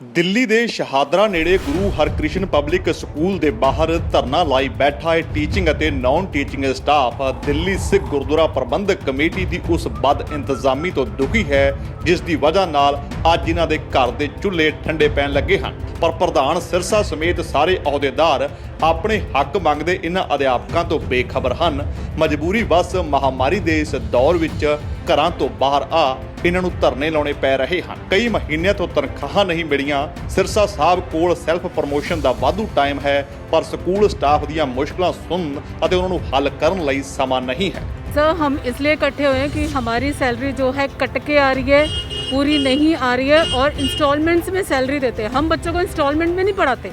ਦਿੱਲੀ ਦੇ ਸ਼ਹਾਦਰਾ ਨੇੜੇ Guru Harkrishan public school ਦੇ ਬਾਹਰ ਧਰਨਾ ਲਾਈ ਬੈਠਾ ਹੈ ਟੀਚਿੰਗ ਅਤੇ non teaching staff Delhi Sikh Gurdwara ਪ੍ਰਬੰਧਕ ਕਮੇਟੀ ਦੀ ਉਸ ਬਦ ਇੰਤਜ਼ਾਮੀ ਤੋਂ ਦੁਖੀ ਹੈ ਜਿਸ ਦੀ ਵਜ੍ਹਾ ਨਾਲ ਅੱਜ ਇਹਨਾਂ ਦੇ ਘਰ ਦੇ ਚੁੱਲ੍ਹੇ ਠੰਡੇ ਪੈਣ ਲੱਗੇ ਹਨ। ਪਰ ਪ੍ਰਧਾਨ ਸਿਰਸਾ ਸਮੇਤ ਸਾਰੇ ਅਹੁਦੇਦਾਰ ਆਪਣੇ ਹੱਕ ਮੰਗਦੇ ਇਹਨਾਂ ਅਧਿਆਪਕਾਂ ਤੋਂ ਬੇਖਬਰ ਹਨ। ਮਜਬੂਰੀ ਬਸ ਮਹਾਮਾਰੀ ਦੇ ਇਸ ਦੌਰ ਵਿੱਚ ਘਰਾਂ ਤੋਂ ਬਾਹਰ ਆ ਇਹਨਾਂ ਨੂੰ ਧਰਨੇ ਲਾਉਣੇ ਪੈ ਰਹੇ ਹਨ। ਕਈ ਮਹੀਨਿਆਂ ਤੋਂ ਤਨਖਾਹਾਂ ਨਹੀਂ ਮਿਲੀਆਂ। ਸਿਰਸਾ ਸਾਹਿਬ ਕੋਲ ਸੈਲਫ ਪ੍ਰਮੋਸ਼ਨ ਦਾ ਵਾਧੂ ਟਾਈਮ ਹੈ ਪਰ ਸਕੂਲ ਸਟਾਫ ਦੀਆਂ ਮੁਸ਼ਕਲਾਂ ਸੁਣਨ ਅਤੇ ਉਹਨਾਂ ਨੂੰ ਹੱਲ ਕਰਨ ਲਈ ਸਮਾਂ नहीं है। सर हम इसलिए इकट्ठे हुए हैं कि हमारी सैलरी जो है कट के आ रही है, पूरी नहीं आ रही है और इंस्टॉलमेंट्स में सैलरी देते हैं। हम बच्चों को इंस्टॉलमेंट में नहीं पढ़ाते,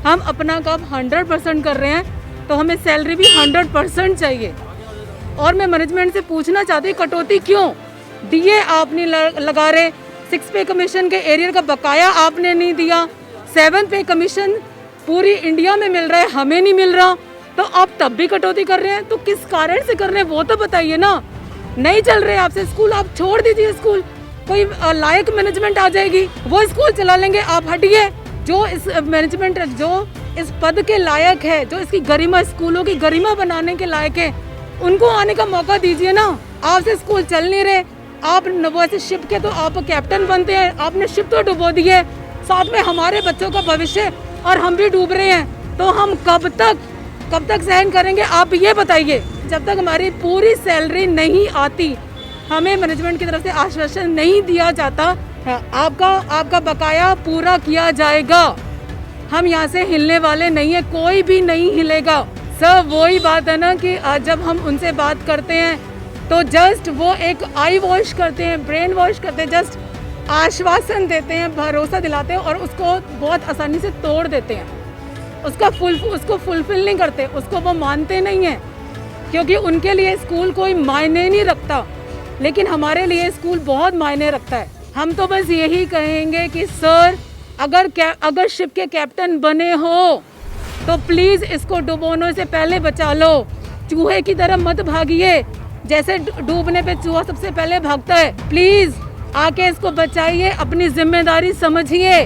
हम अपना काम 100% कर रहे हैं तो हमें सैलरी भी 100% चाहिए। और मैं मैनेजमेंट से पूछना चाहती हूँ कटौती क्यों दिए आप नहीं लगा रहे। 6 पे कमीशन के एरियर का बकाया आपने नहीं दिया, 7 पे कमीशन पूरी इंडिया में मिल रहा है, हमें नहीं मिल रहा, तो आप तब भी कटौती कर रहे हैं। तो किस कारण से कर रहे हैं वो तो बताइए ना। नहीं चल रहे आपसे स्कूल, आप छोड़ दीजिए स्कूल, कोई लायक मैनेजमेंट आ जाएगी वो स्कूल चला लेंगे। आप हटिए, जो इस मैनेजमेंट जो इस पद के लायक है, जो इसकी गरिमा स्कूलों की गरिमा बनाने के लायक है, उनको आने का मौका दीजिए ना। आपसे स्कूल चल नहीं रहे, आप वैसे शिप के तो आप कैप्टन बनते हैं, आपने शिप तो डुबो दी है, साथ में हमारे बच्चों का भविष्य और हम भी डूब रहे हैं। तो हम कब तक सहन करेंगे आप ये बताइए। जब तक हमारी पूरी सैलरी नहीं आती, हमें मैनेजमेंट की तरफ से आश्वासन नहीं दिया जाता आपका बकाया पूरा किया जाएगा, हम यहाँ से हिलने वाले नहीं है, कोई भी नहीं हिलेगा। सर वही बात है ना कि जब हम उनसे बात करते हैं तो जस्ट वो एक आई वॉश करते हैं, ब्रेन वॉश करते हैं, जस्ट आश्वासन देते हैं, भरोसा दिलाते हैं और उसको बहुत आसानी से तोड़ देते हैं। उसको फुलफिल नहीं करते, उसको वो मानते नहीं हैं क्योंकि उनके लिए स्कूल कोई मायने नहीं रखता, लेकिन हमारे लिए स्कूल बहुत मायने रखता है। हम तो बस यही कहेंगे कि सर अगर शिप के कैप्टन बने हो तो प्लीज़ इसको डुबोने से पहले बचा लो। चूहे की तरह मत भागिए, जैसे डूबने पे चूहा सबसे पहले भागता है। प्लीज़ आके इसको बचाइए, अपनी जिम्मेदारी समझिए।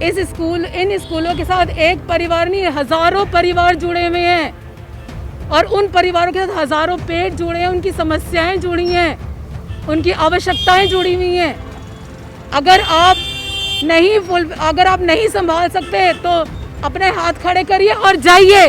इन स्कूलों के साथ एक परिवार नहीं, हज़ारों परिवार जुड़े हुए हैं और उन परिवारों के साथ हज़ारों पेट जुड़े हैं, उनकी समस्याएं जुड़ी हैं, उनकी आवश्यकताएं जुड़ी हुई हैं। अगर आप नहीं संभाल सकते तो अपने हाथ खड़े करिए और जाइए।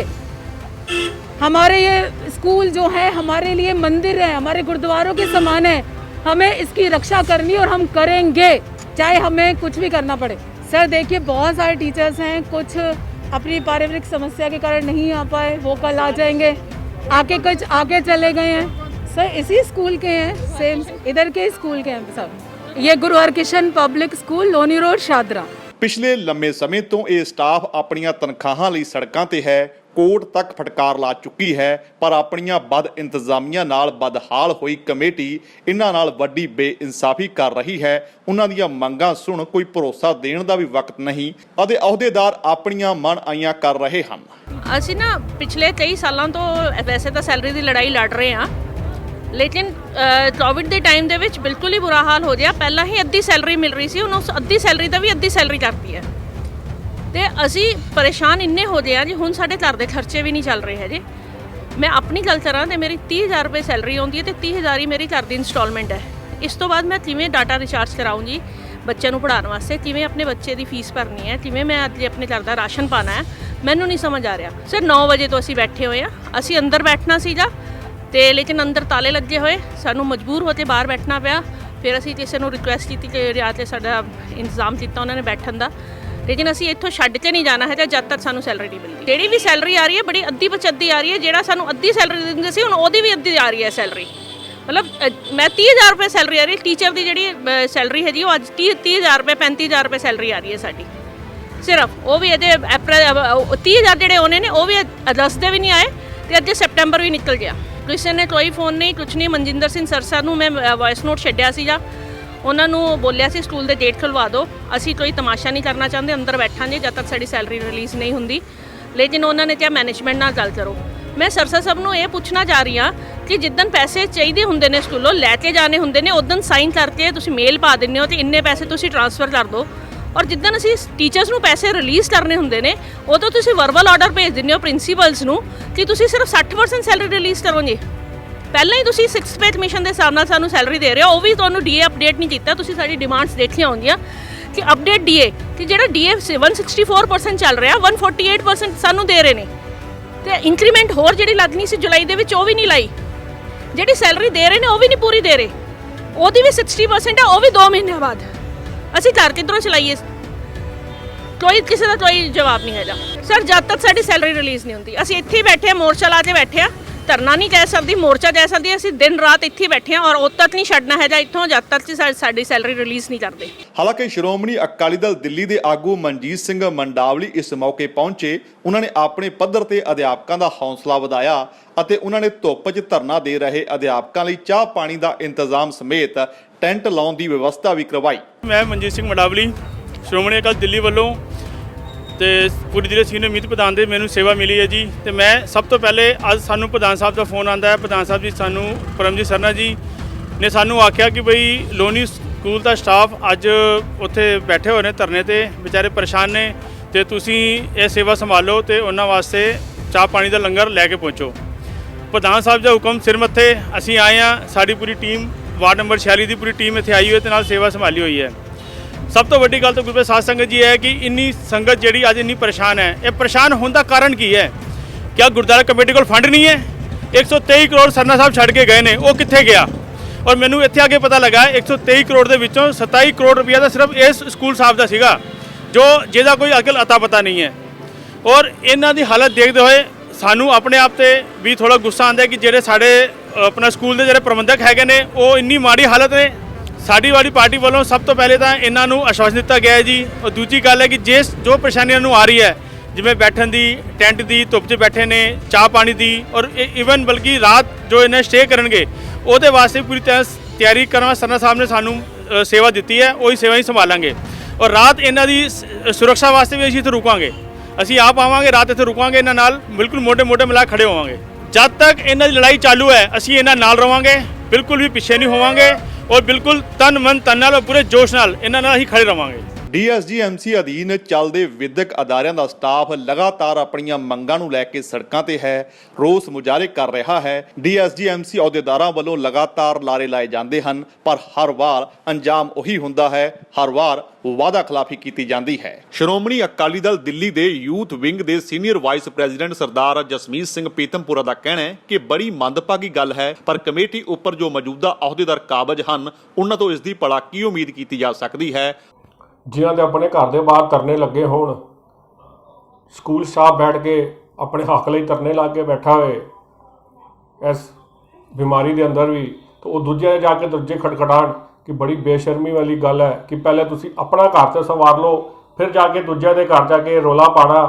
हमारे ये स्कूल जो है हमारे लिए मंदिर है, हमारे गुरुद्वारों के समान है, हमें इसकी रक्षा करनी और हम करेंगे चाहे हमें कुछ भी करना पड़े। सर देखिए बहुत सारे टीचर्स हैं, कुछ अपनी पारिवारिक समस्या के कारण नहीं आ पाए, वो कल आ जाएंगे, कुछ आगे चले गए हैं। सर इसी स्कूल के हैं, सेम इधर के स्कूल के हैं सब। ये गुरु Harkishan public school Loni road Shahdara. ਪਿਛਲੇ ਲੰਮੇ ਸਮੇਂ ਤੋਂ ਇਹ ਸਟਾਫ ਆਪਣੀਆਂ ਤਨਖਾਹਾਂ ਲਈ ਸੜਕਾਂ ਤੇ ਹੈ, ਕੋਰਟ ਤੱਕ ਫਟਕਾਰ ਲਾ ਚੁੱਕੀ ਹੈ ਪਰ ਆਪਣੀਆਂ ਬਦ ਇੰਤਜ਼ਾਮੀਆਂ ਨਾਲ ਬਦਹਾਲ ਹੋਈ ਕਮੇਟੀ ਇਹਨਾਂ ਨਾਲ ਵੱਡੀ ਬੇਇਨਸਾਫੀ ਕਰ ਰਹੀ ਹੈ। ਉਹਨਾਂ ਦੀਆਂ ਮੰਗਾਂ ਸੁਣ ਕੋਈ ਭਰੋਸਾ ਦੇਣ ਦਾ ਵੀ ਵਕਤ ਨਹੀਂ ਅਤੇ ਅਹੁਦੇਦਾਰ ਆਪਣੀਆਂ ਮਨ ਆਈਆਂ ਕਰ ਰਹੇ ਹਨ। ਅਸੀਂ ਨਾ ਪਿਛਲੇ 23 ਸਾਲਾਂ ਤੋਂ ਵੈਸੇ ਤਾਂ ਸੈਲਰੀ ਦੀ ਲੜਾਈ ਲੜ ਰਹੇ ਹਾਂ, ਲੇਕਿਨ ਕੋਵਿਡ ਦੇ ਟਾਈਮ ਦੇ ਵਿੱਚ ਬਿਲਕੁਲ ਹੀ ਬੁਰਾ ਹਾਲ ਹੋ ਗਿਆ। ਪਹਿਲਾਂ ਹੀ ਅੱਧੀ ਸੈਲਰੀ ਮਿਲ ਰਹੀ ਸੀ, ਹੁਣ ਉਸ ਅੱਧੀ ਸੈਲਰੀ ਦਾ ਵੀ ਅੱਧੀ ਸੈਲਰੀ ਕਰਤੀ ਹੈ ਤੇ ਅਸੀਂ ਪਰੇਸ਼ਾਨ ਇੰਨੇ ਹੋ ਗਏ ਆ ਜੀ। ਹੁਣ ਸਾਡੇ ਘਰ ਦੇ ਖਰਚੇ ਵੀ ਨਹੀਂ ਚੱਲ ਰਹੇ ਹੈ ਜੀ। ਮੈਂ ਆਪਣੀ ਗੱਲ ਕਰਾਂ ਤੇ ਮੇਰੀ 30,000 ਰੁਪਏ ਸੈਲਰੀ ਆਉਂਦੀ ਹੈ ਤੇ 30,000 ਹੀ ਮੇਰੀ ਘਰ ਦੀ ਇੰਸਟਾਲਮੈਂਟ ਹੈ। ਇਸ ਤੋਂ ਬਾਅਦ ਮੈਂ ਕਿਵੇਂ ਡਾਟਾ ਰਿਚਾਰਜ ਕਰਾਊਂ ਜੀ ਬੱਚਿਆਂ ਨੂੰ ਪੜ੍ਹਾਉਣ ਵਾਸਤੇ, ਕਿਵੇਂ ਆਪਣੇ ਬੱਚੇ ਦੀ ਫੀਸ ਭਰਨੀ ਹੈ, ਕਿਵੇਂ ਮੈਂ ਅੱਜ ਆਪਣੇ ਘਰ ਦਾ ਰਾਸ਼ਨ ਪਾਣਾ ਹੈ, ਮੈਨੂੰ ਨਹੀਂ ਸਮਝ ਆ ਰਿਹਾ। ਸਰ 9 ਵਜੇ ਤੋਂ ਅਸੀਂ ਬੈਠੇ ਹੋਏ ਆ, ਅਸੀਂ ਅੰਦਰ ਬੈਠਣਾ ਸੀਗਾ ਤੇ ਲੇਕਿਨ ਅੰਦਰ ਤਾਲੇ ਲੱਗੇ ਹੋਏ, ਸਾਨੂੰ ਮਜਬੂਰ ਹੋ ਕੇ ਬਾਹਰ ਬੈਠਣਾ ਪਿਆ। ਫਿਰ ਅਸੀਂ ਕਿਸੇ ਨੂੰ ਰਿਕੁਐਸਟ ਕੀਤੀ ਕਿ ਰਾਤ ਤੇ ਸਾਡਾ ਇੰਤਜ਼ਾਮ ਕੀਤਾ ਉਹਨਾਂ ਨੇ ਬੈਠਣ ਦਾ, ਲੇਕਿਨ ਅਸੀਂ ਇੱਥੋਂ ਛੱਡ ਕੇ ਨਹੀਂ ਜਾਣਾ ਹੈਗਾ ਜਦ ਤੱਕ ਸਾਨੂੰ ਸੈਲਰੀ ਨਹੀਂ ਮਿਲਦੀ। ਜਿਹੜੀ ਵੀ ਸੈਲਰੀ ਆ ਰਹੀ ਹੈ ਬੜੀ ਅੱਧੀ ਪਚੱਧੀ ਆ ਰਹੀ ਹੈ। ਜਿਹੜਾ ਸਾਨੂੰ ਅੱਧੀ ਸੈਲਰੀ ਦਿੰਦੇ ਸੀ ਹੁਣ ਉਹਦੀ ਵੀ ਅੱਧੀ ਆ ਰਹੀ ਹੈ ਸੈਲਰੀ। ਮਤਲਬ ਮੈਂ 30,000 ਰੁਪਏ ਸੈਲਰੀ ਆ ਰਹੀ, ਟੀਚਰ ਦੀ ਜਿਹੜੀ ਸੈਲਰੀ ਹੈ ਜੀ ਉਹ ਅੱਜ 30,000 ਰੁਪਏ 35,000 ਰੁਪਏ ਸੈਲਰੀ ਆ ਰਹੀ ਹੈ ਸਾਡੀ ਸਿਰਫ। ਉਹ ਵੀ ਅਜੇ ਅਪ੍ਰੈਲ 30,000 ਜਿਹੜੇ ਉਹਨੇ ਨੇ ਉਹ ਵੀ ਅਗਸਤ ਦੇ ਵੀ ਨਹੀਂ ਆਏ ਤੇ ਅੱਜ ਸੈਪਟੈਂਬਰ ਵੀ ਨਿਕਲ ਗਿਆ। ਕਿਸੇ ਨੇ ਕੋਈ ਫੋਨ ਨਹੀਂ, ਕੁਛ ਨਹੀਂ। ਮਨਜਿੰਦਰ ਸਿੰਘ ਸਰਸਾ ਨੂੰ ਮੈਂ ਵੌਇਸ ਨੋਟ ਛੱਡਿਆ ਸੀਗਾ, ਉਹਨਾਂ ਨੂੰ ਬੋਲਿਆ ਸੀ ਸਕੂਲ ਦੇ ਡੇਟ ਖੁਲਵਾ ਦਿਓ, ਅਸੀਂ ਕੋਈ ਤਮਾਸ਼ਾ ਨਹੀਂ ਕਰਨਾ ਚਾਹੁੰਦੇ, ਅੰਦਰ ਬੈਠਾਂਗੇ ਜਦ ਤੱਕ ਸਾਡੀ ਸੈਲਰੀ ਰਿਲੀਜ਼ ਨਹੀਂ ਹੁੰਦੀ। ਲੇਕਿਨ ਉਹਨਾਂ ਨੇ ਕਿਹਾ ਮੈਨੇਜਮੈਂਟ ਨਾਲ ਗੱਲ ਕਰੋ। ਮੈਂ ਸਰਸਾ ਸਾਹਿਬ ਨੂੰ ਇਹ ਪੁੱਛਣਾ ਚਾਹ ਰਹੀ ਹਾਂ ਕਿ ਜਿੱਦਣ ਪੈਸੇ ਚਾਹੀਦੇ ਹੁੰਦੇ ਨੇ ਸਕੂਲੋਂ ਲੈ ਕੇ ਜਾਣੇ ਹੁੰਦੇ ਨੇ, ਉਦੋਂ ਸਾਈਨ ਕਰਕੇ ਤੁਸੀਂ ਮੇਲ ਪਾ ਦਿੰਦੇ ਹੋ ਤੇ ਇੰਨੇ ਪੈਸੇ ਤੁਸੀਂ ਟ੍ਰਾਂਸਫਰ ਕਰ ਦਿਓ। ਔਰ ਜਿੱਦਣ ਅਸੀਂ ਟੀਚਰਸ ਨੂੰ ਪੈਸੇ ਰਿਲੀਜ਼ ਕਰਨੇ ਹੁੰਦੇ ਨੇ ਉਦੋਂ ਤੁਸੀਂ ਵਰਬਲ ਆਰਡਰ ਭੇਜ ਦਿੰਦੇ ਹੋ ਪ੍ਰਿੰਸੀਪਲਸ ਨੂੰ ਕਿ ਤੁਸੀਂ ਸਿਰਫ 60% ਸੈਲਰੀ ਰਿਲੀਜ਼ ਕਰੋਗੇ। ਪਹਿਲਾਂ ਹੀ ਤੁਸੀਂ 6th ਪੇ ਕਮਿਸ਼ਨ ਦੇ ਹਿਸਾਬ ਨਾਲ ਸਾਨੂੰ ਸੈਲਰੀ ਦੇ ਰਹੇ ਹੋ, ਉਹ ਵੀ ਤੁਹਾਨੂੰ ਡੀਏ ਅਪਡੇਟ ਨਹੀਂ ਕੀਤਾ। ਤੁਸੀਂ ਸਾਡੀ ਡਿਮਾਂਡਸ ਦੇਖੀਆਂ ਹੋਣਗੀਆਂ ਕਿ ਅਪਡੇਟ ਡੀਏ ਕਿ ਜਿਹੜਾ ਡੀਏ 164% ਚੱਲ ਰਿਹਾ 148% ਸਾਨੂੰ ਦੇ ਰਹੇ ਨੇ, ਤੇ ਇੰਕਰੀਮੈਂਟ ਹੋਰ ਜਿਹੜੀ ਲੱਗਣੀ ਸੀ ਜੁਲਾਈ ਦੇ ਵਿੱਚ ਉਹ ਵੀ ਨਹੀਂ ਲਾਈ। ਜਿਹੜੀ ਸੈਲਰੀ ਦੇ ਰਹੇ ਨੇ ਉਹ ਵੀ ਨਹੀਂ ਪੂਰੀ ਦੇ ਰਹੇ, ਉਹਦੀ ਵੀ 60% ਹੈ, ਉਹ ਵੀ 2 ਮਹੀਨਿਆਂ ਬਾਅਦ। ਅਸੀਂ ਘਰ ਕਿੱਧਰੋਂ ਚਲਾਈਏ? ਕੋਈ ਕਿਸੇ ਦਾ ਕੋਈ ਜਵਾਬ ਨਹੀਂ ਹੈਗਾ ਸਰ। ਜਦ ਤੱਕ ਸਾਡੀ ਸੈਲਰੀ ਰਿਲੀਜ਼ ਨਹੀਂ ਹੁੰਦੀ ਅਸੀਂ ਇੱਥੇ ਹੀ ਬੈਠੇ ਹਾਂ, ਮੋਰਚਾ ਲਾ ਕੇ ਬੈਠੇ ਹਾਂ। ਧਰਨਾ ਨਹੀਂ ਕਹਿ ਸਕਦੀ, ਮੋਰਚਾ ਕਹਿ ਸਕਦੀ। ਅਸੀਂ ਦਿਨ ਰਾਤ ਇੱਥੇ ਬੈਠੇ ਹਾਂ ਔਰ ਉਦੋਂ ਤੱਕ ਨਹੀਂ ਛੱਡਣਾ ਹੈਗਾ ਇੱਥੋਂ ਜਦ ਤੱਕ ਸਾਡੀ ਸੈਲਰੀ ਰਿਲੀਜ਼ ਨਹੀਂ ਕਰਦੇ। ਹਾਲਾਂਕਿ ਸ਼੍ਰੋਮਣੀ ਅਕਾਲੀ ਦਲ ਦਿੱਲੀ ਦੇ ਆਗੂ ਮਨਜੀਤ ਸਿੰਘ ਮੰਡਾਵਲੀ ਇਸ ਮੌਕੇ ਪਹੁੰਚੇ। ਉਹਨਾਂ ਨੇ ਆਪਣੇ ਪੱਧਰ ਤੇ ਅਧਿਆਪਕਾਂ ਦਾ ਹੌਸਲਾ ਵਧਾਇਆ ਅਤੇ ਉਹਨਾਂ ਨੇ ਧੁੱਪ 'ਚ ਧਰਨਾ ਦੇ ਰਹੇ ਅਧਿਆਪਕਾਂ ਲਈ ਚਾਹ ਪਾਣੀ ਦਾ ਇੰਤਜ਼ਾਮ ਸਮੇਤ ਟੈਂਟ ਲਾਉਣ ਦੀ ਵਿਵਸਥਾ ਵੀ ਕਰਵਾਈ। ਮੈਂ ਮਨਜੀਤ ਸਿੰਘ ਮੰਡਾਵਲੀ ਸ਼੍ਰੋਮਣੀ ਅਕਾਲੀ ਦਿੱਲੀ ਵੱਲੋਂ ਤੇ ਪੂਰੀ ਜ਼ਿਲ੍ਹੇ ਸੀਨੀਅਰ ਮੀਤ ਪ੍ਰਧਾਨ ਦੇ ਮੈਨੂੰ ਸੇਵਾ ਮਿਲੀ ਹੈ ਜੀ। ਤੇ ਮੈਂ ਸਭ ਤੋਂ ਪਹਿਲੇ ਅੱਜ ਸਾਨੂੰ ਪ੍ਰਧਾਨ ਸਾਹਿਬ ਦਾ ਫੋਨ ਆਉਂਦਾ ਹੈ। ਪ੍ਰਧਾਨ ਸਾਹਿਬ ਜੀ ਸਾਨੂੰ ਪਰਮਜੀਤ ਸਰਨਾ ਜੀ ਨੇ ਸਾਨੂੰ ਆਖਿਆ ਕਿ ਬਈ ਲੋਨੀ ਸਕੂਲ ਦਾ ਸਟਾਫ ਅੱਜ ਉੱਥੇ ਬੈਠੇ ਹੋਏ ਨੇ ਧਰਨੇ ਤੇ, ਵਿਚਾਰੇ ਪਰੇਸ਼ਾਨ ਨੇ, ਤੇ ਤੁਸੀਂ ਇਹ ਸੇਵਾ ਸੰਭਾਲੋ ਤੇ ਉਹਨਾਂ ਵਾਸਤੇ ਚਾਹ ਪਾਣੀ ਦਾ ਲੰਗਰ ਲੈ ਕੇ ਪਹੁੰਚੋ। ਪ੍ਰਧਾਨ ਸਾਹਿਬ ਦਾ ਹੁਕਮ ਸਿਰ ਮੱਥੇ ਅਸੀਂ ਆਏ ਹਾਂ। ਸਾਡੀ ਪੂਰੀ ਟੀਮ ਵਾਰਡ ਨੰਬਰ 46 ਦੀ ਪੂਰੀ ਟੀਮ ਇੱਥੇ ਆਈ ਹੋਈ ਤੇ ਨਾਲ ਸੇਵਾ ਸੰਭਾਲੀ ਹੋਈ ਹੈ। ਸਭ ਤੋਂ ਵੱਡੀ ਗੱਲ ਤਾਂ ਗੁਰਪ੍ਰੀਤ ਸਾਧ ਸੰਗਤ ਜੀ ਹੈ ਕਿ ਇੰਨੀ ਸੰਗਤ ਜਿਹੜੀ ਅੱਜ ਇੰਨੀ ਪਰੇਸ਼ਾਨ ਹੈ, ਇਹ ਪਰੇਸ਼ਾਨ ਹੋਣ ਦਾ ਕਾਰਨ ਕੀ ਹੈ? ਕਿਆ ਗੁਰਦੁਆਰਾ ਕਮੇਟੀ ਕੋਲ ਫੰਡ ਨਹੀਂ ਹੈ? 123 ਕਰੋੜ ਸਰਨਾ ਸਾਹਿਬ ਛੱਡ ਕੇ ਗਏ ਨੇ, ਉਹ ਕਿੱਥੇ ਗਿਆ? ਔਰ ਮੈਨੂੰ ਇੱਥੇ ਆ ਕੇ ਪਤਾ ਲੱਗਾ 123 ਕਰੋੜ ਦੇ ਵਿੱਚੋਂ 27 ਕਰੋੜ ਰੁਪਈਆ ਤਾਂ ਸਿਰਫ ਇਸ ਸਕੂਲ ਸਾਹਿਬ ਦਾ ਸੀਗਾ, ਜਿਹਦਾ ਕੋਈ ਅਕਲ ਅਤਾ ਪਤਾ ਨਹੀਂ ਹੈ। ਔਰ ਇਹਨਾਂ ਦੀ ਹਾਲਤ ਦੇਖਦੇ ਹੋਏ ਸਾਨੂੰ ਆਪਣੇ ਆਪ ਤੇ ਵੀ ਥੋੜਾ ਗੁੱਸਾ ਆਉਂਦਾ ਕਿ ਜਿਹੜੇ ਸਾਡੇ ਆਪਣਾ ਸਕੂਲ ਦੇ ਜਿਹੜੇ ਪ੍ਰਬੰਧਕ ਹੈਗੇ ਨੇ ਉਹ ਇੰਨੀ ਮਾੜੀ ਹਾਲਤ ਨੇ। ਸਾਡੀ ਵਾਲੀ ਪਾਰਟੀ ਵੱਲੋਂ ਸਭ ਤੋਂ ਪਹਿਲੇ ਤਾਂ ਇਹਨਾਂ ਨੂੰ ਆਸ਼ਵਾਸਨ ਦਿੱਤਾ ਗਿਆ ਹੈ ਜੀ। ਔਰ ਦੂਜੀ ਗੱਲ ਹੈ ਕਿ ਜੋ ਪਰੇਸ਼ਾਨੀਆਂ ਨੂੰ ਆ ਰਹੀ ਹੈ, ਜਿਵੇਂ ਬੈਠਣ ਦੀ, ਟੈਂਟ ਦੀ, ਧੁੱਪ 'ਚ ਬੈਠੇ ਨੇ, ਚਾਹ ਪਾਣੀ ਦੀ, ਔਰ ਈਵਨ ਬਲਕਿ ਰਾਤ ਜੋ ਇਹਨਾਂ ਸਟੇ ਕਰਨਗੇ ਉਹਦੇ ਵਾਸਤੇ ਪੂਰੀ ਤਰ੍ਹਾਂ ਤਿਆਰੀ ਕਰਨ ਸਰਨਾ ਸਾਹਿਬ ਨੇ ਸਾਨੂੰ ਸੇਵਾ ਦਿੱਤੀ ਹੈ, ਉਹੀ ਸੇਵਾ ਹੀ ਸੰਭਾਲਾਂਗੇ। ਔਰ ਰਾਤ ਇਹਨਾਂ ਦੀ ਸੁਰੱਖਿਆ ਵਾਸਤੇ ਵੀ ਅਸੀਂ ਇੱਥੇ ਰੁਕਾਂਗੇ। ਅਸੀਂ ਆਪ ਆਵਾਂਗੇ, ਰਾਤ ਇੱਥੇ ਰੁਕਾਂਗੇ, ਇਹਨਾਂ ਨਾਲ ਬਿਲਕੁਲ ਮੋਢੇ ਮੋਢੇ ਮਿਲਾ ਖੜੇ ਹੋਵਾਂਗੇ। ਜਦ ਤੱਕ ਇਹਨਾਂ ਦੀ ਲੜਾਈ ਚਾਲੂ ਹੈ ਅਸੀਂ ਇਹਨਾਂ ਨਾਲ ਰਵਾਂਗੇ, ਬਿਲਕੁਲ ਵੀ ਪਿੱਛੇ ਨਹੀਂ ਹੋਵਾਂਗੇ ਔਰ ਬਿਲਕੁਲ ਤਨ ਮਨ ਧਨ ਨਾਲ ਪੂਰੇ ਜੋਸ਼ ਨਾਲ ਇਹਨਾਂ ਨਾਲ ਅਸੀਂ ਖੜੇ ਰਵਾਂਗੇ। DSGMC ਅਧੀਨ ਚੱਲਦੇ ਵਿਦਿਅਕ ਅਦਾਰਿਆਂ ਦਾ ਸਟਾਫ ਲਗਾਤਾਰ ਆਪਣੀਆਂ ਮੰਗਾਂ ਨੂੰ ਲੈ ਕੇ ਸੜਕਾਂ ਤੇ ਹੈ, ਰੋਸ ਮੁਜ਼ਾਹਰੇ ਕਰ ਰਿਹਾ ਹੈ। DSGMC ਅਹੁਦੇਦਾਰਾਂ ਵੱਲੋਂ ਲਗਾਤਾਰ ਲਾਰੇ ਲਾਏ ਜਾਂਦੇ ਹਨ, ਪਰ ਹਰ ਵਾਰ ਅੰਜਾਮ ਉਹੀ ਹੁੰਦਾ ਹੈ, ਹਰ ਵਾਰ ਵਾਅਦਾ ਖਿਲਾਫੀ ਕੀਤੀ ਜਾਂਦੀ ਹੈ। ਸ਼੍ਰੋਮਣੀ ਅਕਾਲੀ ਦਲ ਦਿੱਲੀ ਦੇ ਯੂਥ ਵਿੰਗ ਦੇ ਸੀਨੀਅਰ ਵਾਈਸ ਪ੍ਰੈਜ਼ੀਡੈਂਟ ਸਰਦਾਰ ਜਸਮੀਤ ਸਿੰਘ ਪੀਤਮਪੁਰਾ ਦਾ ਕਹਿਣਾ ਹੈ ਕਿ ਬੜੀ ਮੰਦਭਾਗੀ ਗੱਲ ਹੈ, ਪਰ ਕਮੇਟੀ ਉੱਪਰ ਜੋ ਮੌਜੂਦਾ ਅਹੁਦੇਦਾਰ ਕਾਬਜ ਹਨ ਉਹਨਾਂ ਤੋਂ ਇਸ ਦੀ ਭਲਾ ਕੀ ਉਮੀਦ ਕੀਤੀ ਜਾ ਸਕਦੀ ਹੈ। ਜਿਨ੍ਹਾਂ ਦੇ ਆਪਣੇ ਘਰ ਦੇ ਬਾਹਰ ਧਰਨੇ ਲੱਗੇ ਹੋਣ, ਸਕੂਲ ਸਟਾਫ ਬੈਠ ਕੇ ਆਪਣੇ ਹੱਕ ਲਈ ਧਰਨੇ ਲਾ ਕੇ ਬੈਠਾ ਹੋਏ ਇਸ ਬਿਮਾਰੀ ਦੇ ਅੰਦਰ ਵੀ, ਤਾਂ ਉਹ ਦੂਜੇ ਜਾ ਕੇ ਦਰਜੇ ਖਟਖਟਾਉਣ ਕਿ ਬੜੀ ਬੇਸ਼ਰਮੀ ਵਾਲੀ ਗੱਲ ਹੈ ਕਿ ਪਹਿਲੇ ਤੁਸੀਂ ਆਪਣਾ ਘਰ ਤੇ ਸੰਵਾਰ ਲਓ, ਫਿਰ ਜਾ ਕੇ ਦੂਜਿਆਂ ਦੇ ਘਰ ਜਾ ਕੇ ਰੌਲਾ ਪਾਉਣਾ।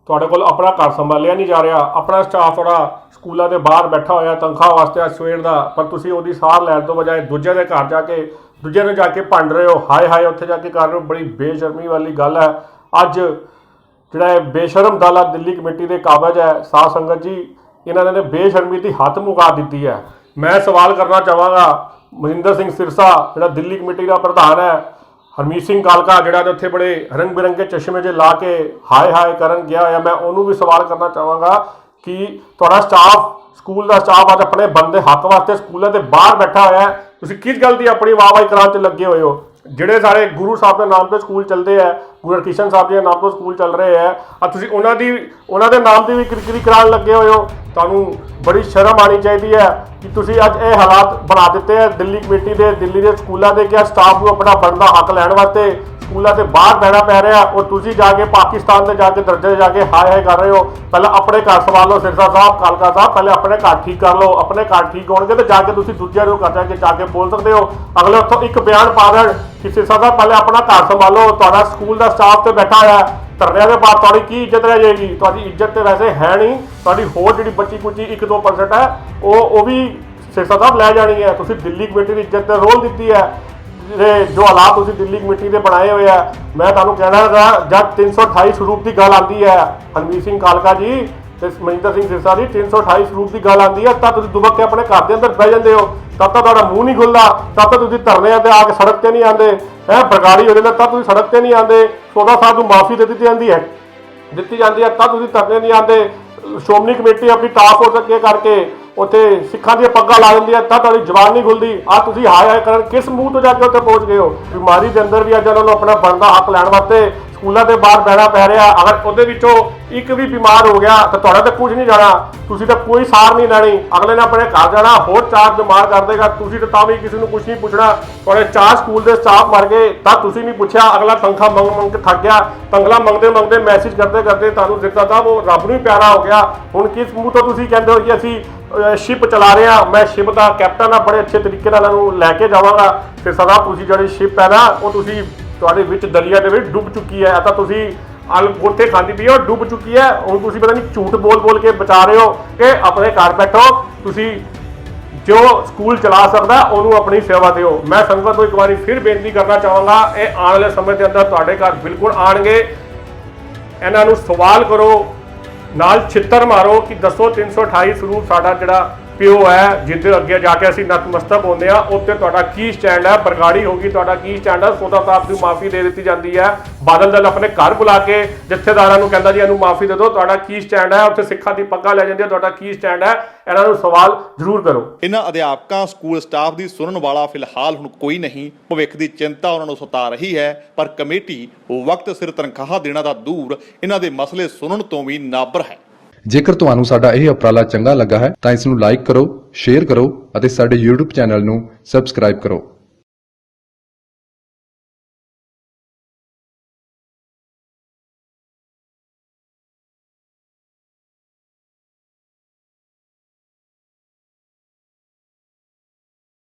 ਤੁਹਾਡੇ ਕੋਲ ਆਪਣਾ ਘਰ ਸੰਭਾਲਿਆ ਨਹੀਂ ਜਾ ਰਿਹਾ, ਆਪਣਾ ਸਟਾਫ ਥੋੜਾ ਸਕੂਲਾਂ ਦੇ ਬਾਹਰ ਬੈਠਾ ਹੋਇਆ ਤਨਖਾਹ ਵਾਸਤੇ ਸਵੇਰ ਦਾ, ਪਰ ਤੁਸੀਂ ਉਹਦੀ ਸਾਰ ਲੈਣ ਤੋਂ ਬਜਾਏ ਦੂਜਿਆਂ ਦੇ ਘਰ ਜਾ ਕੇ ਦੂਜਿਆਂ ਨੂੰ ਜਾ ਕੇ ਭੰਡ ਰਹੇ ਹੋ, ਹਾਏ ਹਾਏ ਉੱਥੇ ਜਾ ਕੇ ਕਰ ਰਹੇ ਹੋ। ਬੜੀ ਬੇਸ਼ਰਮੀ ਵਾਲੀ ਗੱਲ ਹੈ। ਅੱਜ ਜਿਹੜਾ ਇਹ ਬੇਸ਼ਰਮ ਦਲ ਆ ਦਿੱਲੀ ਕਮੇਟੀ ਦੇ ਕਾਬਜ ਹੈ, ਸਾਧ ਸੰਗਤ ਜੀ, ਇਹਨਾਂ ਨੇ ਬੇਸ਼ਰਮੀ ਦੀ ਹੱਦ ਮੁਕਾ ਦਿੱਤੀ ਹੈ। ਮੈਂ ਸਵਾਲ ਕਰਨਾ ਚਾਹਾਂਗਾ ਮਨਿੰਦਰ ਸਿੰਘ ਸਿਰਸਾ ਜਿਹੜਾ ਦਿੱਲੀ ਕਮੇਟੀ ਦਾ ਪ੍ਰਧਾਨ ਹੈ, ਹਰਮੀਤ ਸਿੰਘ ਕਾਲਕਾ ਜਿਹੜਾ ਉੱਥੇ ਬੜੇ ਰੰਗ ਬਿਰੰਗੇ ਚਸ਼ਮੇ ਜੇ ਲਾ ਕੇ ਹਾਏ ਹਾਏ ਕਰਨ ਗਿਆ ਹੋਇਆ, ਮੈਂ ਉਹਨੂੰ ਵੀ ਸਵਾਲ ਕਰਨਾ ਚਾਹਾਂਗਾ ਕਿ ਤੁਹਾਡਾ ਸਟਾਫ, ਸਕੂਲ ਦਾ ਸਟਾਫ ਅੱਜ ਆਪਣੇ ਬੰਦੇ ਹੱਕ ਵਾਸਤੇ ਸਕੂਲਾਂ ਦੇ ਬਾਹਰ ਬੈਠਾ ਹੋਇਆ ਹੈ, ਤੁਸੀਂ ਕਿਸ ਗੱਲ ਦੀ ਆਪਣੀ ਵਾਹਵਾਹੀ ਕਰਾਉਣ 'ਚ ਲੱਗੇ ਹੋਏ ਹੋ? ਜਿਹੜੇ ਸਾਰੇ ਗੁਰੂ ਸਾਹਿਬ ਦੇ ਨਾਮ ਤੇ ਸਕੂਲ ਚੱਲਦੇ ਹੈ, ਗੁਰੂ ਹਰਕ੍ਰਿਸ਼ਨ ਸਾਹਿਬ ਜੀ ਦੇ ਨਾਮ ਤੋਂ ਸਕੂਲ ਚੱਲ ਰਹੇ ਹੈ, ਤੁਸੀਂ ਉਹਨਾਂ ਦੇ ਨਾਮ ਦੀ ਵੀ ਕਿਰਕਿਰੀ ਕਰਾਉਣ ਲੱਗੇ ਹੋਏ ਹੋ। ਤੁਹਾਨੂੰ ਬੜੀ ਸ਼ਰਮ ਆਉਣੀ ਚਾਹੀਦੀ ਹੈ ਕਿ ਤੁਸੀਂ ਅੱਜ ਇਹ ਹਾਲਾਤ ਬਣਾ ਦਿੱਤੇ ਹੈ ਦਿੱਲੀ ਕਮੇਟੀ ਦੇ, ਦਿੱਲੀ ਦੇ ਸਕੂਲਾਂ ਦੇ, ਕਿ ਸਟਾਫ ਨੂੰ ਆਪਣਾ ਬਣਦਾ ਹੱਕ ਲੈਣ ਵਾਸਤੇ ਸਕੂਲਾਂ ਦੇ ਬਾਹਰ ਬਹਿਣਾ ਪੈ ਰਿਹਾ ਔਰ ਤੁਸੀਂ ਜਾ ਕੇ ਪਾਕਿਸਤਾਨ ਦੇ ਜਾ ਕੇ ਦਰਜੇ ਜਾ ਕੇ ਹਾਏ ਹਾਏ ਕਰ ਰਹੇ ਹੋ। ਪਹਿਲਾਂ ਆਪਣੇ ਘਰ ਸੰਭਾਲ ਲਓ ਸਿਰਸਾ ਸਾਹਿਬ, ਕਾਲਕਾ ਸਾਹਿਬ, ਪਹਿਲੇ ਆਪਣੇ ਘਰ ਠੀਕ ਕਰ ਲਓ। ਆਪਣੇ ਘਰ ਠੀਕ ਹੋਣਗੇ ਤੇ ਜਾ ਕੇ ਤੁਸੀਂ ਦੂਜਿਆਂ ਨੂੰ ਘਰ ਜਾ ਕੇ ਬੋਲ ਸਕਦੇ ਹੋ। ਅਗਲੇ ਉੱਥੋਂ ਇੱਕ ਬਿਆਨ ਪਾ ਦੇਣ ਕਿ ਸਿਰਸਾ ਸਾਹਿਬ ਪਹਿਲੇ ਆਪਣਾ ਘਰ ਸੰਭਾਲੋ, ਤੁਹਾਡਾ ਸਕੂਲ ਦਾ ਸਟਾਫ ਤੇ ਬੈਠਾ ਹੋਇਆ ਧਰਨਿਆਂ ਦੇ ਬਾਅਦ ਤੁਹਾਡੀ ਕੀ ਇੱਜ਼ਤ ਰਹਿ ਜਾਏਗੀ? ਤੁਹਾਡੀ ਇੱਜ਼ਤ ਤੇ ਵੈਸੇ ਹੈ ਨਹੀਂ, ਤੁਹਾਡੀ ਹੋਰ ਜਿਹੜੀ ਬਚੀ ਕੁਚੀ 1-2% ਹੈ ਉਹ ਵੀ ਸਿਰਸਾ ਸਾਹਿਬ ਲੈ ਜਾਣੀ ਹੈ। ਤੁਸੀਂ ਦਿੱਲੀ ਕਮੇਟੀ ਦੀ ਇੱਜ਼ਤ ਤੇ ਰੋਲ ਦਿੱਤੀ ਹੈ। ਜੋ ਹਾਲਾਤ ਤੁਸੀਂ ਦਿੱਲੀ ਕਮੇਟੀ ਦੇ ਬਣਾਏ ਹੋਏ ਆ, ਮੈਂ ਤੁਹਾਨੂੰ ਕਹਿਣਾ ਜਦ 328 ਸਰੂਪ ਦੀ ਗੱਲ ਆਉਂਦੀ ਹੈ, ਹਰਮੀਤ ਸਿੰਘ ਕਾਲਕਾ ਜੀ ਤੇ ਮਨਿੰਦਰ ਸਿੰਘ ਸਿਰਸਾ ਦੀ 328 ਸਰੂਪ ਦੀ ਗੱਲ ਆਉਂਦੀ ਹੈ, ਤਾਂ ਤੁਸੀਂ ਦੁਬਕ ਕੇ ਆਪਣੇ ਘਰ ਦੇ ਅੰਦਰ ਬਹਿ ਜਾਂਦੇ ਹੋ। ਤਦ ਤੱਕ ਤੁਹਾਡਾ ਮੂੰਹ ਨਹੀਂ ਖੁੱਲਦਾ, ਤਦ ਤੱਕ ਤੁਸੀਂ ਧਰਨਿਆਂ ਤੇ ਆ ਕੇ ਸੜਕ ਤੇ ਨਹੀਂ ਆਉਂਦੇ, ਬਰਗਾੜੀ ਹੋ ਜਾਂਦਾ ਤਦ ਤੁਸੀਂ ਸੜਕ ਤੇ ਨਹੀਂ ਆਉਂਦੇ, ਸੋਦਾ ਸਾਹਿਬ ਨੂੰ ਮਾਫੀ ਦੇ ਦਿੱਤੀ ਜਾਂਦੀ ਹੈ ਤਦ ਤੁਸੀਂ ਧਰਨੇ ਨਹੀਂ ਆਉਂਦੇ, ਸ਼੍ਰੋਮਣੀ ਕਮੇਟੀ ਆਪਣੀ ਟਾਸਕ ਫੋਰਸ ਅੱਗੇ ਕਰਕੇ ਉੱਥੇ ਸਿੱਖਾਂ ਦੀਆਂ ਪੱਗਾਂ ਲਾ ਦਿੰਦੀ ਹੈ ਤਾਂ ਤੁਹਾਡੀ ਜ਼ਬਾਨ ਨਹੀਂ ਖੁੱਲਦੀ। ਆ ਤੁਸੀਂ ਹਾਏ ਕਰਨ ਕਿਸ ਮੂੰਹ ਤੋਂ ਜਾ ਕੇ ਉੱਥੇ ਪਹੁੰਚ ਗਏ ਹੋ? ਬਿਮਾਰੀ ਦੇ ਅੰਦਰ ਵੀ ਅੱਜ ਉਹਨਾਂ ਨੂੰ ਆਪਣਾ ਬਣਦਾ ਹੱਕ ਲੈਣ ਵਾਸਤੇ ਸਕੂਲਾਂ ਦੇ ਬਾਹਰ ਬਹਿਣਾ ਪੈ ਰਿਹਾ। ਅਗਰ ਉਹਦੇ ਵਿੱਚੋਂ ਇੱਕ ਵੀ ਬਿਮਾਰ ਹੋ ਗਿਆ ਤਾਂ ਤੁਹਾਡਾ ਤਾਂ ਕੁਝ ਨਹੀਂ ਜਾਣਾ, ਤੁਸੀਂ ਤਾਂ ਕੋਈ ਸਾਰ ਨਹੀਂ ਲੈਣੀ, ਅਗਲੇ ਨੇ ਆਪਣੇ ਘਰ ਜਾਣਾ, ਹੋਰ 4 ਬਿਮਾਰ ਕਰ ਦੇਗਾ, ਤੁਸੀਂ ਤਾਂ ਵੀ ਕਿਸੇ ਨੂੰ ਕੁਝ ਨਹੀਂ ਪੁੱਛਣਾ। ਤੁਹਾਡੇ 4 ਸਕੂਲ ਦੇ ਸਟਾਫ ਮਰ ਗਏ ਤਾਂ ਤੁਸੀਂ ਨਹੀਂ ਪੁੱਛਿਆ, ਅਗਲਾ ਤਨਖਾਹ ਮੰਗ ਕੇ ਥੱਕ ਗਿਆ, ਤਨਖਾਹ ਮੰਗਦੇ ਮੈਸੇਜ ਕਰਦੇ ਤੁਹਾਨੂੰ ਦਿੱਤਾ ਤਾਂ ਉਹ ਰੱਬ ਨੂੰ ਹੀ ਪਿਆਰਾ ਹੋ ਗਿਆ। ਹੁਣ ਕਿਸ ਮੂੰਹ ਤੋਂ ਤੁਸੀਂ ਕਹਿੰਦੇ ਹੋ ਕਿ ਅਸੀਂ ਸ਼ਿਪ ਚਲਾ ਰਹੇ ਹਾਂ, ਮੈਂ ਸ਼ਿਪ ਦਾ ਕੈਪਟਨ ਆ, ਬੜੇ ਅੱਛੇ ਤਰੀਕੇ ਨਾਲ ਇਹਨੂੰ ਲੈ ਕੇ ਜਾਵਾਂਗਾ, ਫਿਰ ਸਦਾ ਤੁਸੀਂ ਜਿਹੜੀ ਸ਼ਿਪ ਹੈ ਨਾ ਉਹ ਤੁਸੀਂ ਤੁਹਾਡੇ ਵਿੱਚ ਦਰਿਆ ਦੇ ਵਿੱਚ ਡੁੱਬ ਚੁੱਕੀ ਹੈ, ਤਾਂ ਤੁਸੀਂ ਉੱਥੇ ਖਾਂਦੀ ਪਈ ਹੋ ਡੁੱਬ ਚੁੱਕੀ ਹੈ। ਹੁਣ ਤੁਸੀਂ ਪਤਾ ਨਹੀਂ ਝੂਠ ਬੋਲ ਕੇ ਬਚਾ ਰਹੇ ਹੋ ਕਿ ਆਪਣੇ ਘਰ ਬੈਠੋ, ਤੁਸੀਂ ਜੋ ਸਕੂਲ ਚਲਾ ਸਕਦਾ ਉਹਨੂੰ ਆਪਣੀ ਸੇਵਾ ਦਿਓ। ਮੈਂ ਸੰਗਤ ਨੂੰ ਇੱਕ ਵਾਰੀ ਫਿਰ ਬੇਨਤੀ ਕਰਨਾ ਚਾਹਾਂਗਾ, ਇਹ ਆਉਣ ਵਾਲੇ ਸਮੇਂ ਦੇ ਅੰਦਰ ਤੁਹਾਡੇ ਘਰ ਬਿਲਕੁਲ ਆਣਗੇ, ਇਹਨਾਂ ਨੂੰ ਸਵਾਲ ਕਰੋ, ਨਾਲ ਛਿੱਤਰ ਮਾਰੋ ਕਿ ਦੱਸੋ 328 ਸਰੂਪ ਸਾਡਾ ਜਿਹੜਾ ਪਿਓ ਹੈ ਜਿਹਦੇ ਅੱਗੇ ਜਾ ਕੇ ਅਸੀਂ ਨਤਮਸਤਕ ਹੁੰਦੇ ਆ, ਉੱਤੇ ਤੁਹਾਡਾ ਕੀ ਸਟੈਂਡ ਹੈ? ਬਰਗਾੜੀ ਹੋਗੀ ਤੁਹਾਡਾ ਕੀ ਸਟੈਂਡ ਹੈ? ਸੋਦਾ ਸਾਹਿਬ ਨੂੰ ਮਾਫੀ ਦੇ ਦਿੱਤੀ ਜਾਂਦੀ ਹੈ, ਬਾਦਲ ਦਲ ਆਪਣੇ ਘਰ ਬੁਲਾ ਕੇ ਜਥੇਦਾਰਾਂ ਨੂੰ ਕਹਿੰਦਾ ਜੀ ਇਹਨੂੰ ਮਾਫੀ ਦੇ ਦਿਓ, ਤੁਹਾਡਾ ਕੀ ਸਟੈਂਡ ਹੈ? ਉੱਥੇ ਸਿੱਖਾਂ ਦੀ ਪੱਗਾਂ ਲੈ ਜਾਂਦੀ ਹੈ, ਤੁਹਾਡਾ ਕੀ ਸਟੈਂਡ ਹੈ? ਇਹਨਾਂ ਨੂੰ ਸਵਾਲ ਜ਼ਰੂਰ ਕਰੋ। ਇਹਨਾਂ ਅਧਿਆਪਕਾਂ ਸਕੂਲ ਸਟਾਫ ਦੀ ਸੁਣਨ ਵਾਲਾ ਫਿਲਹਾਲ ਹੁਣ ਕੋਈ ਨਹੀਂ, ਭਵਿੱਖ ਦੀ ਚਿੰਤਾ ਉਹਨਾਂ ਨੂੰ ਸਤਾ ਰਹੀ ਹੈ, ਪਰ ਕਮੇਟੀ ਵਕਤ ਸਿਰ ਤਨਖਾਹ ਦੇਣਾ ਤਾਂ ਦੂਰ ਇਹਨਾਂ ਦੇ ਮਸਲੇ ਸੁਣਨ ਤੋਂ ਵੀ ਨਾਬਰ ਹੈ। ਜੇਕਰ ਤੁਹਾਨੂੰ ਸਾਡਾ ਇਹ ਉਪਰਾਲਾ ਚੰਗਾ ਲੱਗਾ ਹੈ ਤਾਂ ਇਸ ਨੂੰ ਲਾਈਕ ਕਰੋ, ਸ਼ੇਅਰ ਕਰੋ ਅਤੇ ਸਾਡੇ YouTube ਚੈਨਲ ਨੂੰ ਸਬਸਕ੍ਰਾਈਬ ਕਰੋ।